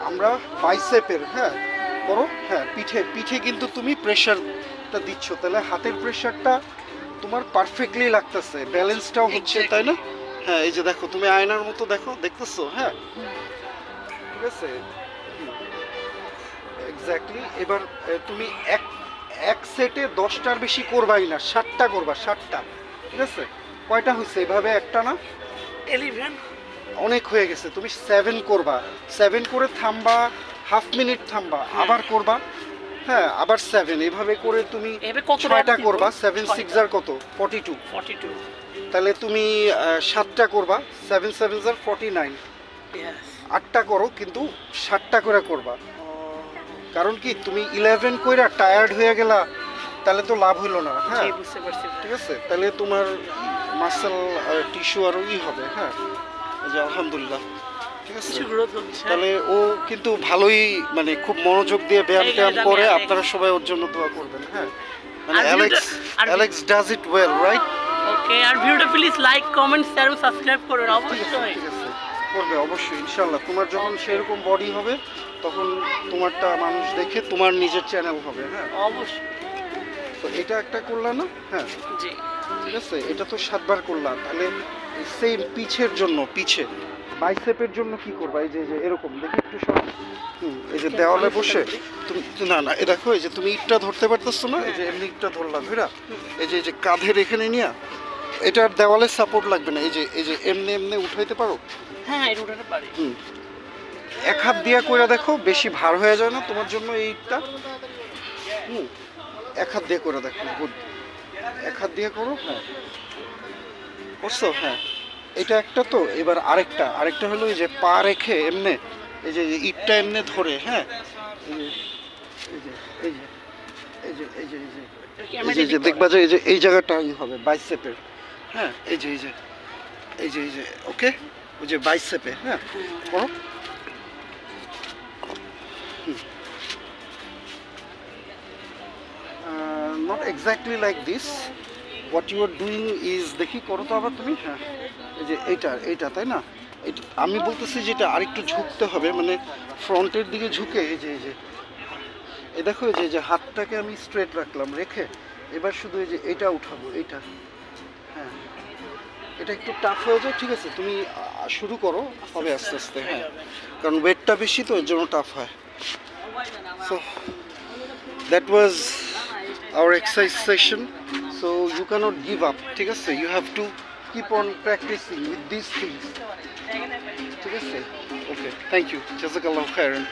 আমরা বাইসেপের হ্যাঁ করো, হ্যাঁ পিঠে পিঠে কিন্তু তুমি প্রেশারটা দিচ্ছ, তাহলে হাতের প্রেশারটা তোমার পারফেক্টলি লাগতেছে, ব্যালেন্সটাও হচ্ছে, তাই না? হ্যাঁ এই যে দেখো তুমি আয়নার মতো দেখো, দেখতেছো? হ্যাঁ ঠিক আছে, এক্স্যাক্টলি। এবার তুমি এক এক সেটে 10টার বেশি করবাই না, 7টা করবা, 7টা। ঠিক আছে, কয়টা হয়েছে এভাবে? একটা না, 11 অনেক হয়ে গেছে। তুমি 7 করবা, 7 করে থামবা, হাফ মিনিট থামবা, আবার করবা, হ্যাঁ আবার 7, এভাবে করে তুমি 6টা করবা। 7 6 আর কত? 42। তাহলে তুমি 7টা করবা, 7 7 আর 49। 8টা করো, কিন্তু 7টা করে করবা। কারণ কি তুমি 11 কইরা টায়ার্ড হয়ে গেলা, তাহলে তো লাভ হইলো না। হ্যাঁ ঠিক আছে, তাহলে তোমার মাসল টিস্যু আরও হবে। হ্যাঁ এই যে আলহামদুলিল্লাহ, ঠিক আছে। তাহলে ও কিন্তু ভালোই মানে খুব মনোযোগ দিয়ে ব্যায়াম ট্যায়াম করে। আপনারা সবাই ওর জন্য দোয়া করবেন। হ্যাঁ মানে Alex does it well, right? Okay, আর ভিডিওটা প্লিজ লাইক, কমেন্ট, শেয়ার এবং সাবস্ক্রাইব করুন অবশ্যই। ঠিক আছে, করবে অবশ্যই ইনশাআল্লাহ। তোমার যখন সেরকম বডি হবে তখন তোমারটা মানুষ দেখে তোমার নিজের চ্যানেল হবে। হ্যাঁ অবশ্যই। তো এটা একটা করলাম না? হ্যাঁ জি ঠিক আছে, এটা তো 7বার করলাম। তাহলে সেম পিছের জন্য, পিছে বাইসেপের জন্য কি করবা? এই যে এরকম দেখি একটু সব, এই যে দেওয়ালে বসে তুমি, না না এ দেখো, এই যে তুমি ইটটা ধরতে পারতেছো না, এই যে এমনি ইটটা ধরলাম ধরা, এই যে কাঁধের এখানে নিয়ে, এটার দেওয়ালে সাপোর্ট লাগবে না, এই যে এমনি এমনি উঠাইতে পারো? হ্যাঁ এটা উঠাতে পারি। এক হাত দিয়া কইরা দেখো, বেশি ভার হয়ে যায় না তোমার জন্য এই ইটটা? এক হাত দিয়ে করে দেখো, গুড। এক হাত দিয়ে করো, হ্যাঁ করছো? হ্যাঁ এটা একটা। তো এবার আরেকটা হলো এই যে পা রেখে এমনে, এই যে ইটটা এমনে ধরে, হ্যাঁ এই যে দেখবা যে এই জায়গাটা হবে বাইসেপের। হ্যাঁ এই যে ওকে, ওই যে বাইসেপে। হ্যাঁ করো। Not exactly like this, what you are doing is, দেখি করো তো আবার তুমি। হ্যাঁ এই যে এইটা তাই না? আমি বলতেছি যেটা আরেকটু ঝুঁকতে হবে, মানে ফ্রন্টের দিকে ঝুঁকে, এই দেখো এই যে হাতটাকে আমি স্ট্রেট রাখলাম, রেখে এবার শুধু এই যে এটা উঠাবো, এইটা। হ্যাঁ এটা একটু টাফ হয়ে যায়, ঠিক আছে, তুমি শুরু করো, হবে আস্তে আস্তে। হ্যাঁ কারণ ওয়েটটা বেশি তো, এর জন্য টাফ হয়। So that was our exercise session, so you cannot give up, ঠিক আছে, you have to keep on practicing with these things, ঠিক আছে? Okay, thank you, jazakallahu khairan.